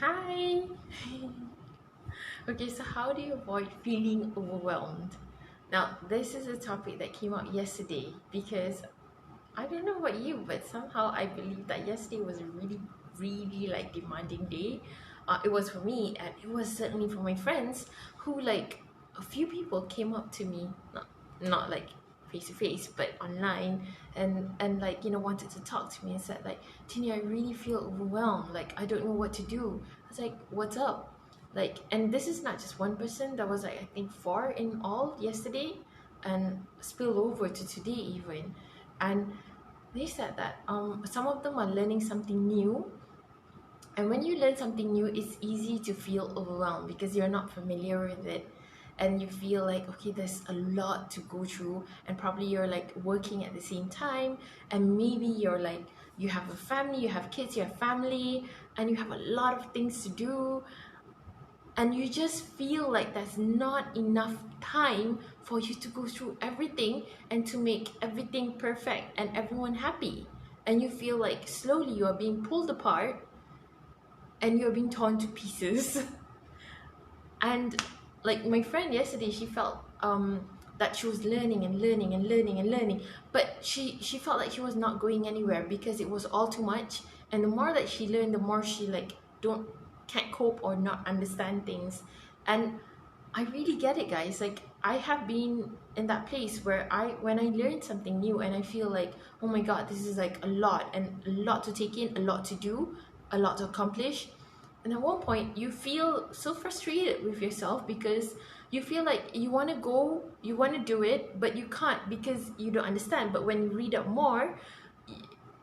Hi. Okay, so how do you avoid feeling overwhelmed? Now, this is a topic that came out yesterday because I don't know about you, but somehow I believe that yesterday was a really like demanding day. It was for me, and it was certainly for my friends who like a few people came up to me, not like face to face, but online, and like wanted to talk to me and said like, Tini, I really feel overwhelmed. Like I don't know what to do. I was like, what's up? Like, and this is not just one person. There was like I think four in all yesterday, and spilled over to today even, and they said that some of them are learning something new, and when you learn something new it's easy to feel overwhelmed because you're not familiar with it, and you feel like okay, there's a lot to go through, and probably you're like working at the same time, and maybe you're like you have a family, you have kids, you have family, and you have a lot of things to do, and you just feel like there's not enough time for you to go through everything and to make everything perfect and everyone happy, and you feel like slowly you are being pulled apart and you're being torn to pieces. And like my friend yesterday, she felt that she was learning and learning and learning and learning, but she felt like she was not going anywhere because it was all too much, and the more that she learned, the more she like don't can't cope or not understand things. And I really get it, guys. Like I have been in that place where when I learn something new and I feel like, oh my god, this is like a lot, and a lot to take in, a lot to do, a lot to accomplish. And at one point you feel so frustrated with yourself because you feel like you want to go, you want to do it, but you can't because you don't understand. But when you read up more,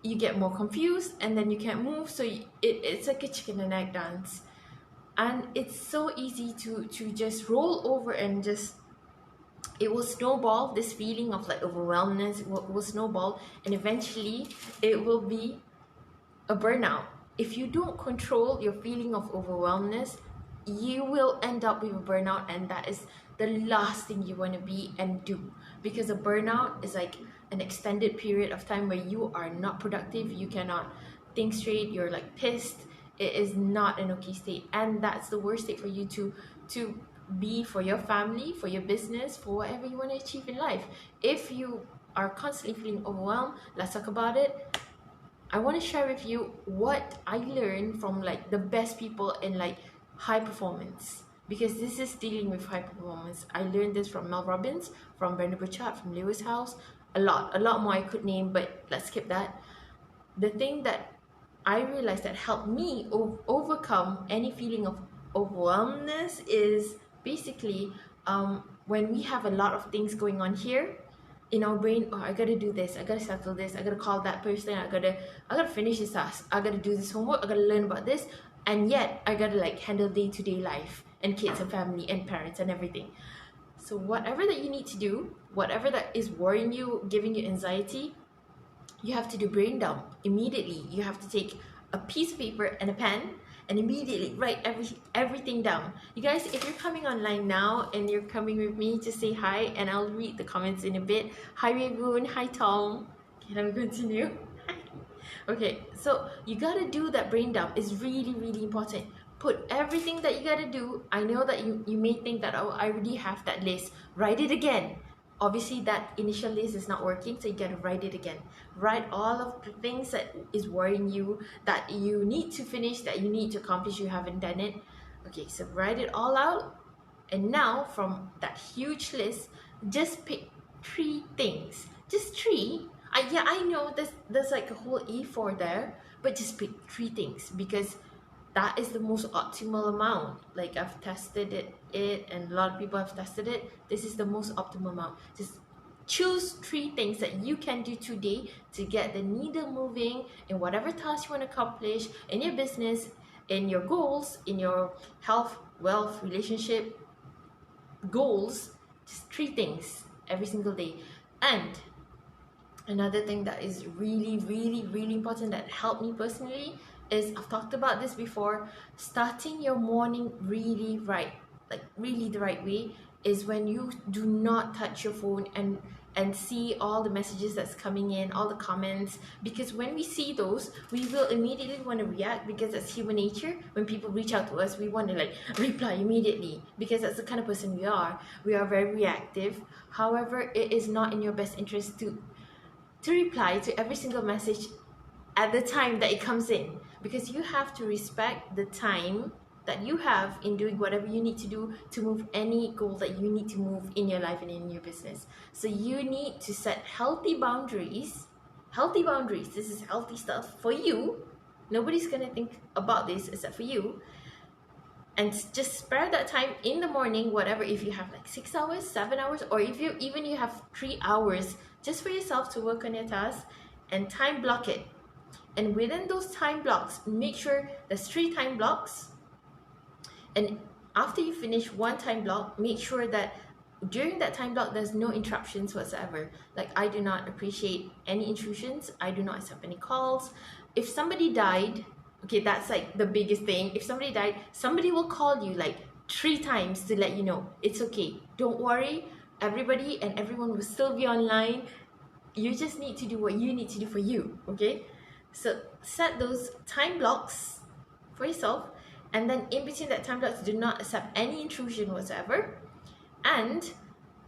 you get more confused, and then you can't move, so it's like a chicken and egg dance. And it's so easy to just roll over, and just it will snowball. This feeling of like overwhelmness will snowball, and eventually it will be a burnout. If you don't control your feeling of overwhelmness, you will end up with a burnout, and that is the last thing you want to be and do, because a burnout is like an extended period of time where you are not productive, you cannot think straight, you're like pissed. It is not an okay state, and that's the worst state for you to be, for your family, for your business, for whatever you want to achieve in life. If you are constantly feeling overwhelmed, let's talk about it. I want to share with you what I learned from like the best people in like high performance, because this is dealing with high performance. I learned this from Mel Robbins, from Brenda Burchard, from Lewis House, a lot more I could name, but let's skip that. The thing that I realized that helped me overcome any feeling of overwhelmness is basically when we have a lot of things going on here in our brain. Oh, I gotta do this, I gotta settle this, I gotta call that person, I gotta finish this task, I gotta do this homework, I gotta learn about this, and yet I gotta like handle day-to-day life and kids and family and parents and everything. So whatever that you need to do, whatever that is worrying you, giving you anxiety, you have to do brain dump immediately. You have to take a piece of paper and a pen and immediately write everything down. You guys, if you're coming online now and you're coming with me, just say hi and I'll read the comments in a bit. Hi Rayboon, hi Tom. Can I continue? Okay, so you gotta do that brain dump. It's really important. Put everything that you gotta do. I know that you may think that, oh, I already have that list. Write it again. Obviously that initial list is not working, so you gotta write it again. Write all of the things that is worrying you, that you need to finish, that you need to accomplish, you haven't done it. Okay, so write it all out, and now from that huge list, just pick three things. Just three. Yeah, I know there's like a whole E4 there, but just pick three things, because that is the most optimal amount. Like I've tested it and a lot of people have tested it. This is the most optimal amount. Just choose three things that you can do today to get the needle moving in whatever task you want to accomplish in your business, in your goals, in your health, wealth, relationship goals. Just three things every single day. And another thing that is really important that helped me personally is, I've talked about this before, starting your morning really right, like really the right way, is when you do not touch your phone, and and see all the messages that's coming in, all the comments, because when we see those, we will immediately want to react, because that's human nature. When people reach out to us, we want to like reply immediately, because that's the kind of person we are. We are very reactive. However, it is not in your best interest to reply to every single message at the time that it comes in, because you have to respect the time that you have in doing whatever you need to do to move any goal that you need to move in your life and in your business. So you need to set healthy boundaries. Healthy boundaries, this is healthy stuff for you. Nobody's gonna think about this except for you. And just spare that time in the morning, whatever, if you have like 6 hours, 7 hours, or if you have 3 hours just for yourself to work on your task, and time block it. And within those time blocks, make sure there's 3 time blocks. And after you finish one time block, make sure that during that time block, there's no interruptions whatsoever. Like, I do not appreciate any intrusions. I do not accept any calls. If somebody died, okay, that's like the biggest thing. If somebody died, somebody will call you like 3 times to let you know. It's okay. Don't worry. Everybody and everyone will still be online. You just need to do what you need to do for you, okay? So set those time blocks for yourself, and then in between that time blocks, do not accept any intrusion whatsoever. And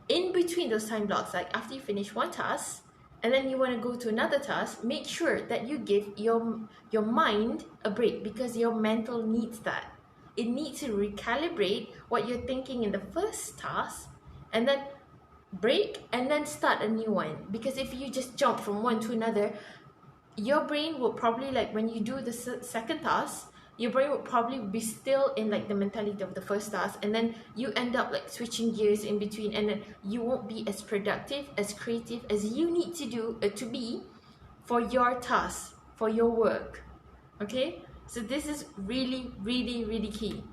in between those time blocks, like after you finish one task and then you want to go to another task, make sure that you give your mind a break, because your mental needs that. It needs to recalibrate what you're thinking in the first task, and then break and then start a new one. Because if you just jump from one to another, your brain will probably, like when you do the second task, your brain will probably be still in like the mentality of the first task, and then you end up like switching gears in between, and then you won't be as productive, as creative as you need to do to be for your task, for your work. Okay, so this is really, really, really key.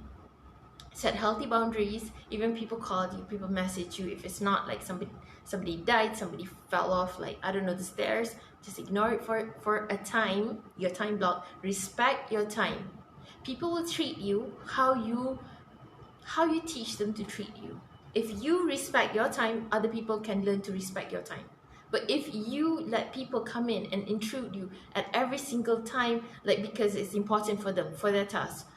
Set healthy boundaries. Even people call you, people message you, if it's not like somebody died, somebody fell off, like I don't know, the stairs, just ignore it for a time, your time block. Respect your time. People will treat you how you teach them to treat you. If you respect your time, other people can learn to respect your time. But if you let people come in and intrude you at every single time, like because it's important for them, for their task,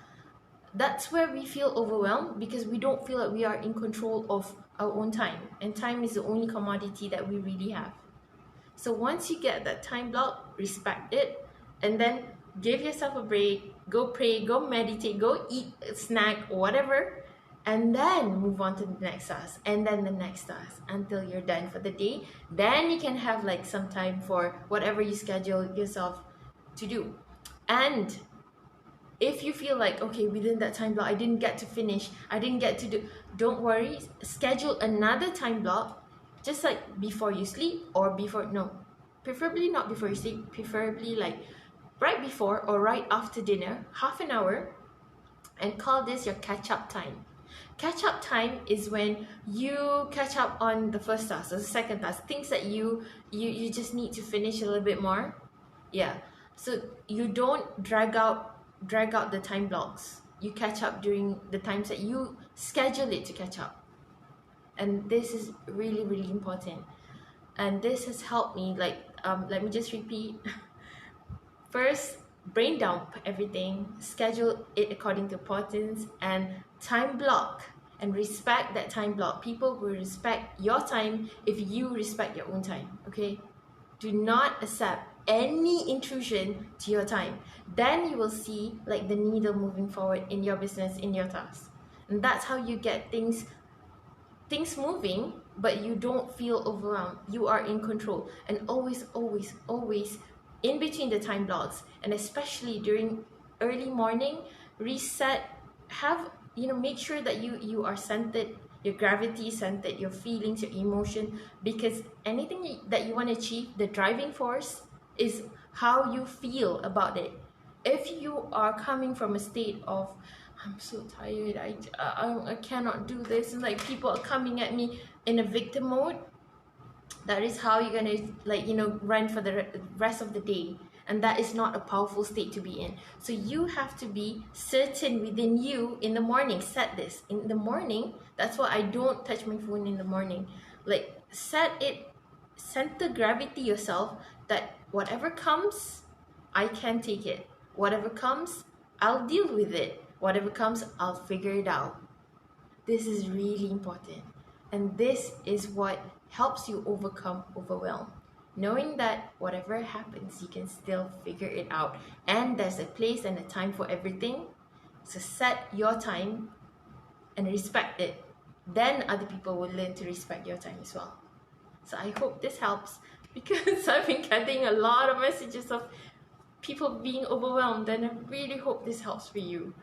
that's where we feel overwhelmed, because we don't feel like we are in control of our own time. And time is the only commodity that we really have. So once you get that time block, respect it, and then give yourself a break, go pray, go meditate, go eat a snack or whatever, and then move on to the next task, and then the next task, until you're done for the day. Then you can have like some time for whatever you schedule yourself to do. And if you feel like, okay, within that time block, I didn't get to finish, I didn't get to do, don't worry, schedule another time block, just like before you sleep, or preferably not before you sleep, preferably like right before or right after dinner, half an hour, and call this your catch-up time. Catch-up time is when you catch up on the first task or the second task, things that you just need to finish a little bit more. Yeah, so you don't drag out the time blocks. You catch up during the times that you schedule it to catch up. And this is really, really important. And this has helped me, like, let me just repeat. First, brain dump everything, schedule it according to importance, and time block, and respect that time block. People will respect your time if you respect your own time, okay? Do not accept any intrusion to your time. Then you will see like the needle moving forward in your business, in your task. And that's how you get things moving, but you don't feel overwhelmed. You are in control. And always, always, always in between the time blocks, and especially during early morning, reset, make sure that you are centered, your gravity centered, your feelings, your emotion, because anything that you want to achieve, the driving force is how you feel about it. If you are coming from a state of, I'm so tired, I cannot do this, and like people are coming at me in a victim mode, that is how you're gonna run for the rest of the day. And that is not a powerful state to be in. So you have to be certain within you in the morning. Set this in the morning. That's why I don't touch my phone in the morning. Like, set it center gravity yourself that whatever comes, I can take it. Whatever comes, I'll deal with it. Whatever comes, I'll figure it out. This is really important. And this is what helps you overcome overwhelm. Knowing that whatever happens, you can still figure it out. And there's a place and a time for everything. So set your time and respect it. Then other people will learn to respect your time as well. So I hope this helps, because I've been getting a lot of messages of people being overwhelmed, and I really hope this helps for you.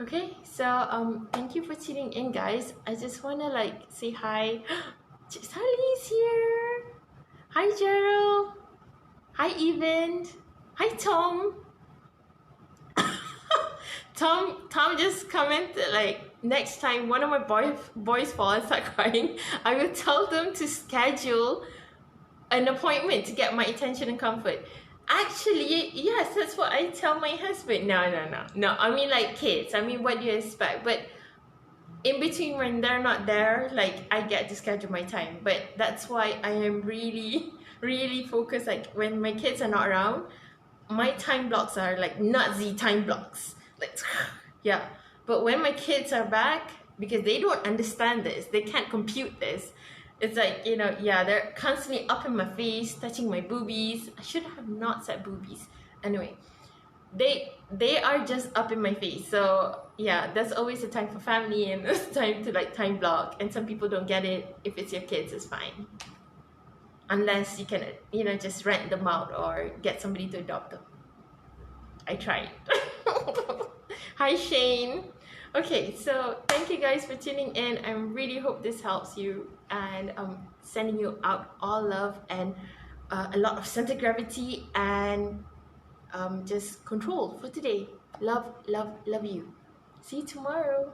Okay, so thank you for tuning in, guys. I just want to like say hi. Sally's here. Hi, Gerald. Hi, Evan. Hi, Tom. Tom just commented like, next time one of my boys fall and start crying, I will tell them to schedule an appointment to get my attention and comfort. Actually, yes, that's what I tell my husband. No. I mean, like kids. I mean, what do you expect? But in between, when they're not there, like I get to schedule my time. But that's why I am really, really focused. Like when my kids are not around, my time blocks are like Nazi time blocks. Like, yeah. But when my kids are back, because they don't understand this, they can't compute this. It's like, you know, yeah, they're constantly up in my face, touching my boobies. I should have not said boobies. Anyway, they are just up in my face. So yeah, there's always a time for family and there's time to like time block. And some people don't get it. If it's your kids, it's fine. Unless you can, you know, just rent them out or get somebody to adopt them. I tried. Hi, Shane. Okay, so thank you guys for tuning in. I really hope this helps you, and sending you out all love and a lot of center gravity and just control for today. Love, love, love you. See you tomorrow.